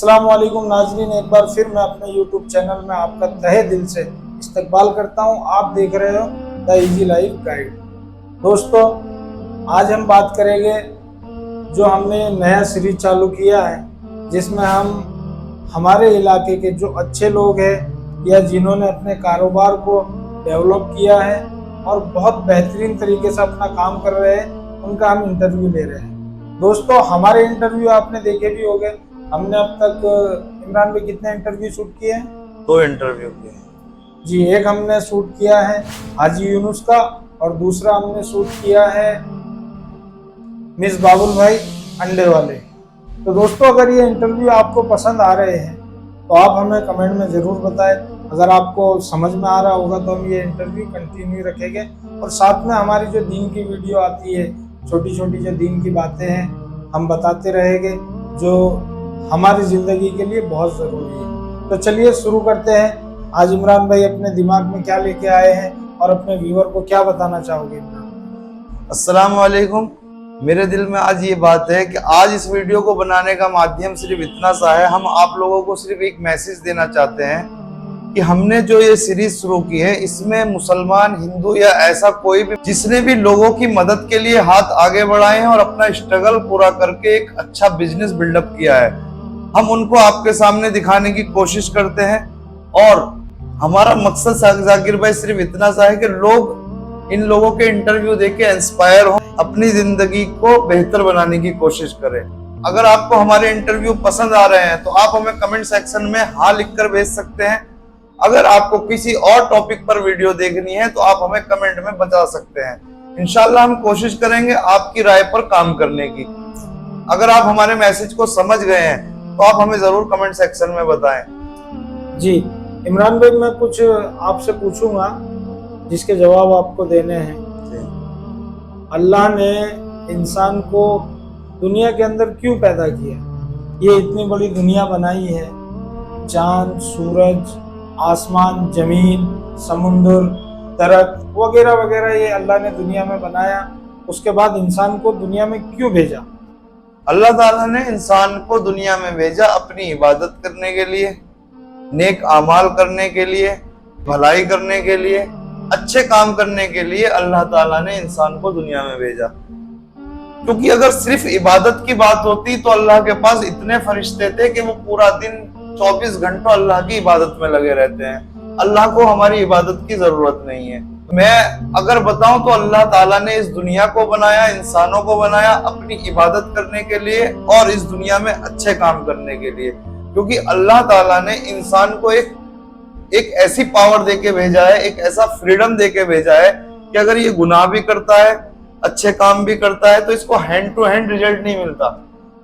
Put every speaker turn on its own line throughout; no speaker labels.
अस्सलाम वालेकुम नाजरीन, एक बार फिर मैं अपने YouTube चैनल में आपका तहे दिल से इस्तकबाल करता हूं। आप देख रहे हो द इजी लाइफ गाइड। दोस्तों, आज हम बात करेंगे जो हमने नया सीरीज चालू किया है, जिसमें हम हमारे इलाके के जो अच्छे लोग हैं या जिन्होंने अपने कारोबार को डेवलप किया है और बहुत बेहतरीन तरीके से अपना काम कर रहे हैं, उनका हम इंटरव्यू ले रहे हैं। दोस्तों, हमारे इंटरव्यू आपने देखे भी होंगे। हमने अब तक इमरान भाई कितने इंटरव्यू शूट किए हैं?
2 इंटरव्यू किए
जी। एक हमने शूट किया है हाजी यूनुस का और दूसरा हमने शूट किया है मिस बाबुल भाई अंडे वाले। तो दोस्तों, अगर ये इंटरव्यू आपको पसंद आ रहे हैं तो आप हमें कमेंट में ज़रूर बताएं। अगर आपको समझ में आ रहा होगा तो हम ये इंटरव्यू कंटिन्यू रखेंगे और साथ में हमारी जो दीन की वीडियो आती है, छोटी छोटी जो दीन की बातें हैं, हम बताते रहेंगे जो हमारी ज़िंदगी के लिए बहुत ज़रूरी है। तो चलिए शुरू करते हैं। आज इमरान भाई अपने दिमाग में क्या लेके आए हैं और अपने व्यूअर को क्या बताना चाहोगे इमरान?
अस्सलाम वालेकुम। मेरे दिल में आज ये बात है कि आज इस वीडियो को बनाने का माध्यम सिर्फ इतना सा है, हम आप लोगों को सिर्फ एक मैसेज देना चाहते हैं कि हमने जो ये सीरीज शुरू की है, इसमें मुसलमान, हिंदू या ऐसा कोई भी जिसने भी लोगों की मदद के लिए हाथ आगे बढ़ाए हैं और अपना स्ट्रगल पूरा करके एक अच्छा बिजनेस बिल्डअप किया है, हम उनको आपके सामने दिखाने की कोशिश करते हैं। और हमारा मकसद जाकिर भाई सिर्फ इतना सा है कि लोग इन लोगों के इंटरव्यू देख के इंस्पायर हो, अपनी जिंदगी को बेहतर बनाने की कोशिश करें। अगर आपको हमारे इंटरव्यू पसंद आ रहे हैं तो आप हमें कमेंट सेक्शन में हाँ लिखकर भेज सकते हैं। अगर आपको किसी और टॉपिक पर वीडियो देखनी है तो आप हमें कमेंट में बता सकते हैं। इंशाल्लाह हम कोशिश करेंगे आपकी राय पर काम करने की। अगर आप हमारे मैसेज को समझ गए हैं तो आप हमें जरूर कमेंट सेक्शन में बताएं।
जी इमरान भाई, मैं कुछ आपसे पूछूंगा जिसके जवाब आपको देने हैं। अल्लाह ने इंसान को दुनिया के अंदर क्यों पैदा किया? ये इतनी बड़ी दुनिया बनाई है, चांद, सूरज, आसमान, जमीन, समुंदर, दरख्त वगैरह वगैरह, ये अल्लाह ने दुनिया में बनाया। उसके बाद इंसान को दुनिया में क्यों भेजा?
अल्लाह ताला ने इंसान को दुनिया में भेजा अपनी इबादत करने के लिए, नेक आमाल करने के लिए, भलाई करने के लिए, अच्छे काम करने के लिए अल्लाह ताला ने इंसान को दुनिया में भेजा। क्योंकि अगर सिर्फ इबादत की बात होती तो अल्लाह के पास इतने फरिश्ते थे कि वो पूरा दिन 24 घंटों अल्लाह की इबादत में लगे रहते हैं। अल्लाह को हमारी इबादत की जरूरत नहीं है। मैं अगर बताऊं तो अल्लाह ताला ने इस दुनिया को बनाया, इंसानों को बनाया अपनी इबादत करने के लिए और इस दुनिया में अच्छे काम करने के लिए। क्योंकि अल्लाह ताला ने इंसान को एक ऐसी पावर देके भेजा है, एक ऐसा फ्रीडम देके भेजा है कि अगर ये गुनाह भी करता है, अच्छे काम भी करता है, तो इसको हैंड टू हैंड रिजल्ट नहीं मिलता।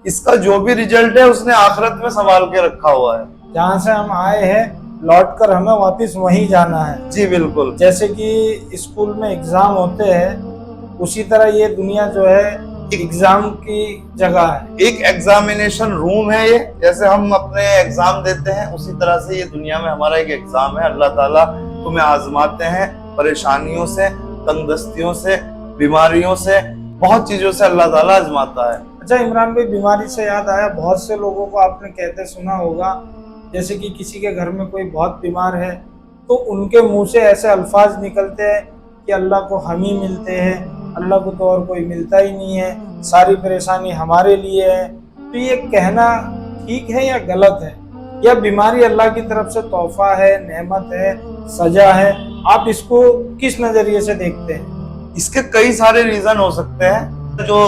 इसका जो भी रिजल्ट है उसने आखिरत में संभाल के रखा हुआ है।
जहाँ से हम आए हैं लौट कर हमें वापस वहीं जाना है।
जी बिल्कुल।
जैसे कि स्कूल में एग्जाम होते हैं, उसी तरह ये दुनिया जो है एग्जाम की जगह है,
एक एग्जामिनेशन रूम है ये। जैसे हम अपने एग्जाम देते हैं उसी तरह से ये दुनिया में हमारा एक एग्जाम है। अल्लाह ताला तुम्हें आजमाते हैं परेशानियों से, तंगदस्तियों से, बीमारियों से, बहुत चीजों से अल्लाह ताला आजमाता है।
अच्छा इमरान भाई, बीमारी से याद आया, बहुत से लोगों को आपने कहते सुना होगा, जैसे कि किसी के घर में कोई बहुत बीमार है तो उनके मुंह से ऐसे अल्फाज निकलते हैं कि अल्लाह को हम ही मिलते हैं, अल्लाह को तो और कोई मिलता ही नहीं है, सारी परेशानी हमारे लिए है। तो ये कहना ठीक है या गलत है? या बीमारी अल्लाह की तरफ से तोहफा है, नेमत है, सजा है? आप इसको किस नजरिए से देखते हैं?
इसके कई सारे रीजन हो सकते हैं। जो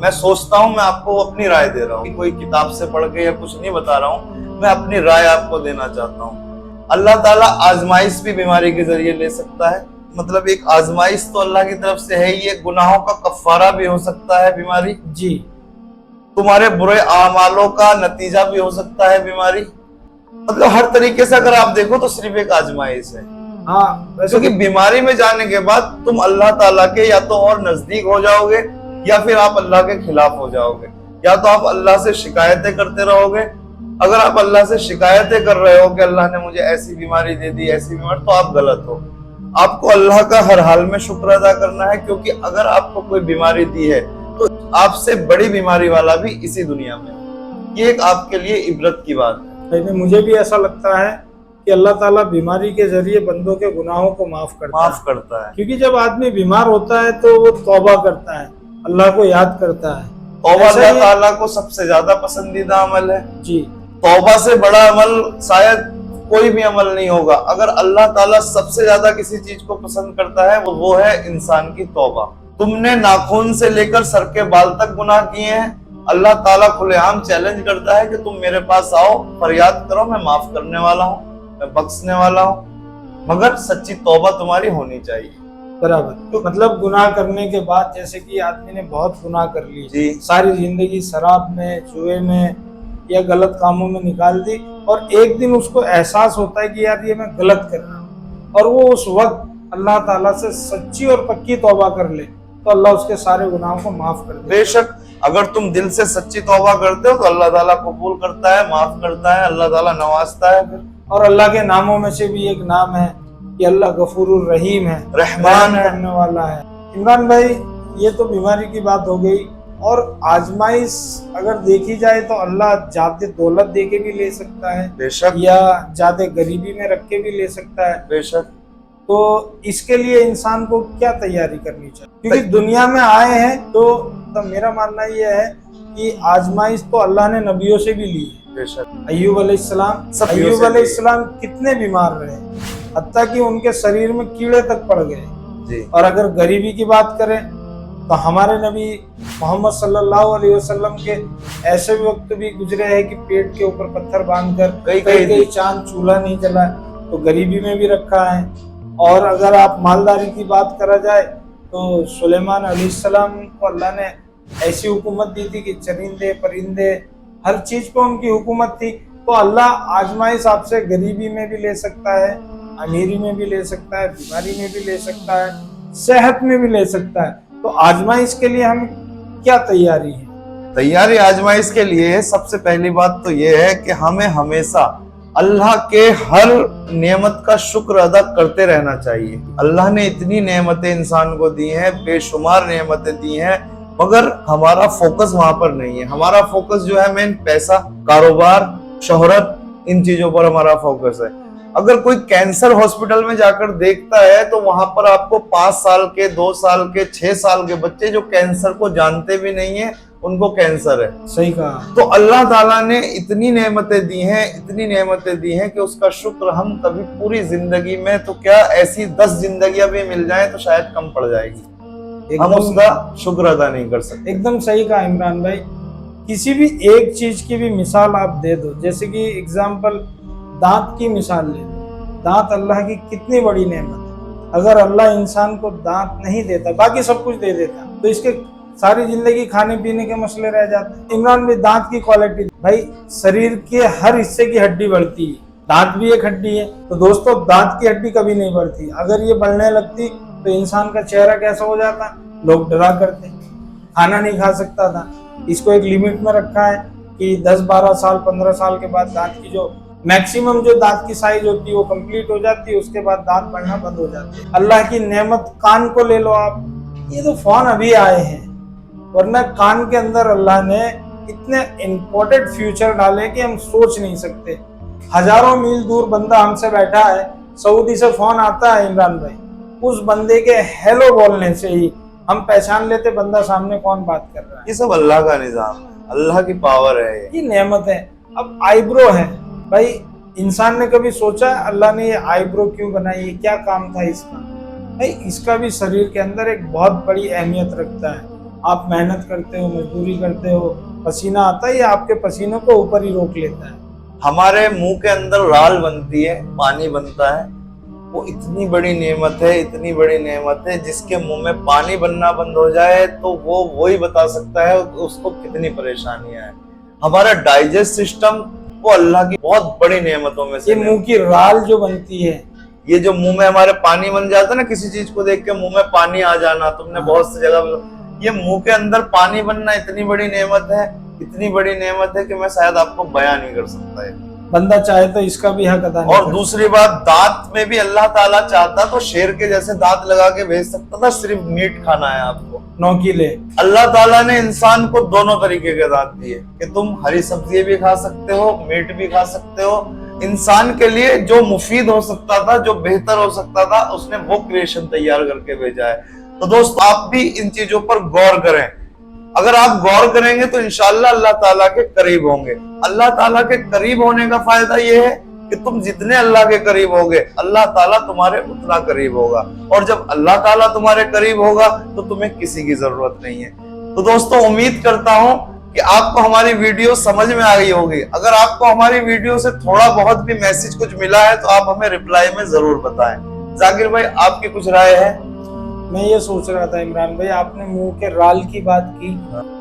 मैं सोचता हूँ, मैं आपको अपनी राय दे रहा हूँ, कोई किताब से पढ़ के या कुछ नहीं बता रहा हूँ, मैं अपनी राय आपको देना चाहता हूँ। अल्लाह ताला आजमाइश भी बीमारी के जरिए ले सकता है। मतलब एक आजमाइश तो अल्लाह की तरफ से है ही, एक गुनाहों का कफ्फारा भी हो सकता है बीमारी।
जी।
तुम्हारे बुरे आमालों का नतीजा भी हो सकता है बीमारी। मतलब हर तरीके से अगर आप देखो तो सिर्फ एक आजमाइश है।
हाँ,
क्योंकि बीमारी में जाने के बाद तुम अल्लाह ताला के या तो और नजदीक हो जाओगे या फिर आप अल्लाह के खिलाफ हो जाओगे, या तो आप अल्लाह से शिकायतें करते रहोगे। अगर आप अल्लाह से शिकायतें कर रहे हो कि अल्लाह ने मुझे ऐसी बीमारी दे दी, ऐसी बीमारी, तो आप गलत हो। आपको अल्लाह का हर हाल में शुक्र अदा करना है, क्योंकि अगर आपको कोई बीमारी दी है तो आपसे बड़ी बीमारी वाला भी इसी दुनिया में। یہ ایک آپ کے لیے عبرت کی بات ہے۔
لیکن مجھے بھی ایسا لگتا ہے کہ اللہ تعالیٰ بیماری کے ذریعے بندوں کے گناہوں کو معاف کرتا ہے، کیونکہ جب آدمی بیمار ہوتا ہے تو وہ توبہ کرتا ہے، اللہ کو یاد کرتا ہے۔
توبہ اللہ تعالیٰ کو سب سے زیادہ پسندیدہ عمل ہے
جی،
توبہ سے بڑا عمل شاید کوئی بھی عمل نہیں ہوگا۔ اگر اللہ تعالیٰ سب سے زیادہ کسی چیز کو پسند کرتا ہے وہ ہے انسان کی توبہ۔ تم نے ناخن سے لے کر سر کے بال تک گناہ کیے ہیں، اللہ تعالیٰ کھلے عام چیلنج کرتا ہے کہ تم میرے پاس آؤ، فریاد کرو، میں معاف کرنے والا ہوں، میں بخشنے والا ہوں، مگر سچی توبہ تمہاری ہونی چاہیے۔
برابر، مطلب گناہ کرنے کے بعد جیسے کہ آدمی نے بہت گناہ کر لی،
جی،
ساری زندگی شراب میں، جوئے میں یا غلط کاموں میں نکال دی، اور ایک دن اس کو احساس ہوتا ہے کہ یار یہ میں غلط کر رہا ہوں، اور وہ اس وقت اللہ تعالیٰ سے سچی اور پکی توبہ کر لے تو اللہ اس کے سارے گناہوں کو معاف کر دے۔
بے شک اگر تم دل سے سچی توبہ کرتے ہو تو اللہ تعالیٰ قبول کرتا ہے، معاف کرتا ہے، اللہ تعالیٰ نوازتا ہے۔
اور اللہ کے ناموں میں سے بھی ایک نام ہے کہ اللہ غفور الرحیم ہے،
رحمان ہے،
کرنے والا ہے۔ عمران بھائی، یہ تو بیماری کی بات ہو گئی، اور آزمائش اگر دیکھی جائے تو اللہ زیادہ دولت دے کے بھی لے سکتا ہے،
بے شک،
یا زیادہ غریبی میں رکھ کے بھی لے سکتا ہے۔
بے شک۔
تو اس کے لیے انسان کو کیا تیاری کرنی چاہیے؟ کیونکہ دنیا میں آئے ہیں تو میرا ماننا یہ ہے کہ آزمائش تو اللہ نے نبیوں سے بھی لی ہے۔
بے شک،
ایوب علیہ السلام کتنے بیمار رہے، حتیٰ کہ ان کے شریر میں کیڑے تک پڑ گئے۔
جی،
اور اگر غریبی کی بات کریں تو ہمارے نبی محمد صلی اللہ علیہ وسلم کے ایسے وقت بھی گزرے ہیں کہ پیٹ کے اوپر پتھر باندھ کر کئی چاند چولہا نہیں جلا، تو غریبی میں بھی رکھا ہے۔ اور اگر آپ مالداری کی بات کرا جائے تو سلیمان علیہ السلام کو اللہ نے ایسی حکومت دی تھی کہ چرندے پرندے ہر چیز پہ ان کی حکومت تھی۔ تو اللہ آزمائش آپ سے غریبی میں بھی لے سکتا ہے، امیری میں بھی لے سکتا ہے، بیماری میں بھی لے سکتا ہے، صحت میں بھی لے سکتا ہے۔ تو آزمائش کے لیے ہم کیا تیاری ہے؟
تیاری آزمائش کے لیے سب سے پہلی بات تو یہ ہے کہ ہمیں ہمیشہ اللہ کے ہر نعمت کا شکر ادا کرتے رہنا چاہیے۔ اللہ نے اتنی نعمتیں انسان کو دی ہیں، بے شمار نعمتیں دی ہیں، مگر ہمارا فوکس وہاں پر نہیں ہے۔ ہمارا فوکس جو ہے مین پیسہ، کاروبار، شہرت، ان چیزوں پر ہمارا فوکس ہے۔ اگر کوئی کینسر ہاسپٹل میں جا کر دیکھتا ہے تو وہاں پر آپ کو 5 سال کے، 2 سال کے، 6 سال کے بچے جو کینسر کو جانتے بھی نہیں ہیں ان کو کینسر ہے۔
صحیح کہا۔
تو اللہ تعالیٰ نے اتنی نعمتیں دی ہیں، اتنی نعمتیں دی ہیں کہ اس کا شکر ہم کبھی پوری زندگی میں تو کیا ایسی 10 زندگیاں بھی مل جائیں تو شاید کم پڑ جائے گی، ہم اس کا شکر ادا نہیں کر سکتے۔
ایک دم صحیح کہا عمران بھائی۔ کسی بھی ایک چیز کی بھی مثال آپ دے دو، جیسے کہ اگزامپل دانت کی مثال لے لو۔ دانت اللہ کی کتنی بڑی نعمت ہے۔ اگر اللہ انسان کو دانت نہیں دیتا، باقی سب کچھ دے دیتا، تو اس کے ساری زندگی کھانے پینے کے مسئلے رہ جاتے ہیں۔ عمران بھی دانت کی کوالٹی، بھائی شریر کے ہر حصے کی ہڈی بڑھتی ہے، دانت بھی ایک ہڈی ہے۔ تو دوستو دانت کی ہڈی کبھی نہیں بڑھتی، اگر یہ بڑھنے لگتی تو انسان کا چہرہ کیسا ہو جاتا، لوگ ڈرا کرتے، کھانا نہیں کھا سکتا تھا۔ اس کو ایک لیمٹ میں رکھا ہے کہ 10 12 سال 15 سال کے بعد دانت کی جو میکسیمم جو دانت کی سائز ہوتی ہے وہ کمپلیٹ ہو جاتی ہے، اس کے بعد دانت بڑھنا بند ہو جاتے ہیں۔ اللہ کی نعمت کان کو لے لو آپ، یہ تو فون ابھی آئے ہیں، ورنہ کان کے اندر اللہ نے اتنے امپورٹنٹ فیوچر ڈالے کہ ہم سوچ نہیں سکتے۔ ہزاروں میل دور بندہ ہم سے بیٹھا ہے، سعودی سے فون آتا ہے عمران بھائی، اس بندے کے ہیلو بولنے سے ہی ہم پہچان لیتے بندہ سامنے کون بات کر رہا ہے۔
یہ سب اللہ کا نظام ہے، اللہ کی پاور ہے،
یہ نعمت ہے۔ اب آئی برو ہے، بھائی انسان نے کبھی سوچا ہے اللہ نے یہ آئی برو کیوں بنائی ہے، کیا کام تھا اس کا؟ بھائی اس کا بھی شریر کے اندر ایک بہت بڑی اہمیت رکھتا ہے۔ آپ محنت کرتے ہو، مزدوری کرتے ہو، پسینہ آتا ہے، یہ آپ کے پسینوں کو اوپر ہی روک لیتا ہے۔
ہمارے منہ کے اندر رال بنتی ہے، پانی بنتا ہے، وہ اتنی بڑی نعمت ہے، اتنی بڑی نعمت ہے، جس کے منہ میں پانی بننا بند ہو جائے تو وہ وہی بتا سکتا ہے اس کو کتنی پریشانیاں ہیں۔ ہمارا ڈائجسٹ سسٹم وہ اللہ کی بہت بڑی نعمتوں میں سے
یہ منہ کی رال جو بنتی ہے،
یہ جو منہ میں ہمارے پانی بن جاتا ہے نا، کسی چیز کو دیکھ کے منہ میں پانی آ جانا، تم نے بہت سی جگہ، یہ منہ کے اندر پانی بننا اتنی بڑی نعمت ہے، اتنی بڑی نعمت ہے کہ میں شاید آپ کو بیان نہیں کر سکتا ہے۔
बंदा चाहे तो इसका भी हक अदा नहीं
और
कर
दूसरी बात, दांत में भी अल्लाह ताला चाहता तो शेर के जैसे दांत लगा के भेज सकता था, सिर्फ मीट खाना है आपको।
नौकीले।
अल्लाह ताला ने इंसान को दोनों तरीके के दांत दिए कि तुम हरी सब्जी भी खा सकते हो, मीट भी खा सकते हो। इंसान के लिए जो मुफीद हो सकता था, जो बेहतर हो सकता था, उसने वो क्रिएशन तैयार करके भेजा है। तो दोस्तों, आप भी इन चीजों पर गौर करें। अगर आप गौर करेंगे तो इंशाअल्लाह अल्लाह ताला के करीब होंगे। अल्लाह ताला के करीब होने का फायदा ये है कि तुम जितने अल्लाह के करीब होगे, अल्लाह ताला तुम्हारे उतना करीब होगा। और जब अल्लाह ताला तुम्हारे करीब होगा तो तुम्हें किसी की जरूरत नहीं है। तो दोस्तों, उम्मीद करता हूं कि आपको हमारी वीडियो समझ में आ गई होगी। अगर आपको हमारी वीडियो से थोड़ा बहुत भी मैसेज कुछ मिला है तो आप हमें रिप्लाई में जरूर बताएं। जाकिर भाई, आपकी कुछ राय है?
मैं ये सोच रहा था इमरान भाई, आपने मुंह के राल की बात की।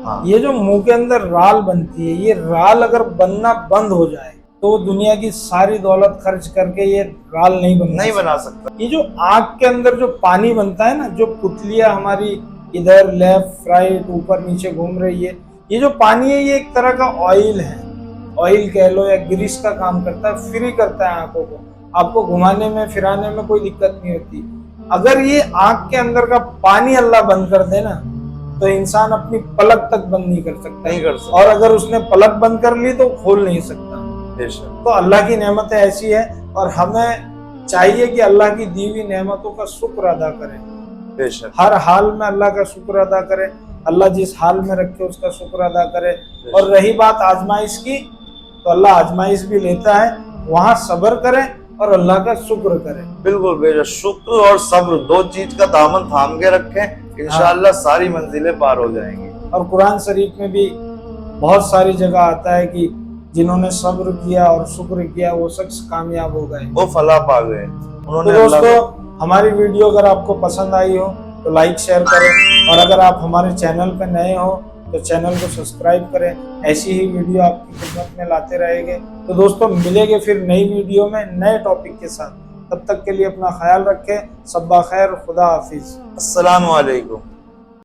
हाँ।
ये जो मुंह के अंदर राल बनती है, ये राल अगर बनना बंद हो जाए तो दुनिया की सारी दौलत खर्च करके ये राल नहीं बना
सकता।
ये जो आँख के अंदर जो पानी बनता है ना, जो पुतलियां हमारी इधर लेफ्ट राइट ऊपर नीचे घूम रही है, ये जो पानी है ये एक तरह का ऑयल है। ऑयल कह लो या ग्रीस का काम करता है, फ्री करता है आंखों को। आपको घुमाने में फिराने में कोई दिक्कत नहीं होती। अगर ये आंख के अंदर का पानी अल्लाह बंद कर दे ना, तो इंसान अपनी पलक तक बंद नहीं कर सकता। और अगर उसने पलक बंद कर ली तो खोल नहीं सकता। तो अल्लाह की नेमतें ऐसी है और हमें चाहिए कि अल्लाह की दी हुई नेमतों का शुक्र अदा करें। हर हाल में अल्लाह का शुक्र अदा करें। अल्लाह जिस हाल में रखे उसका शुक्र अदा करे। और रही बात आजमाइश की, तो अल्लाह आजमाइश भी लेता है, वहां सब्र करें और अल्लाह का शुक्र करें।
बिल्कुल बेशक, शुक्र और सब्र दो चीज का दामन थाम के रखें, इंशाअल्लाह सारी मंजिलें पार हो जाएंगी।
और कुरान शरीफ में भी बहुत सारी जगह आता है कि जिन्होंने सब्र किया और शुक्र किया वो शख्स कामयाब हो गए,
वो फलाह पा गए।
तो दोस्तों, हमारी वीडियो अगर आपको पसंद आई हो तो लाइक शेयर करें। और अगर आप हमारे चैनल पर नए हो तो चैनल को सब्सक्राइब करें। ऐसी ही वीडियो आपकी खिदमत में लाते रहेंगे। तो दोस्तों, मिलेंगे फिर नई वीडियो में नए टॉपिक के साथ। तब तक के लिए अपना ख्याल रखें। सब्बा खैर, खुदा हाफिज,
अस्सलामु अलैकुम।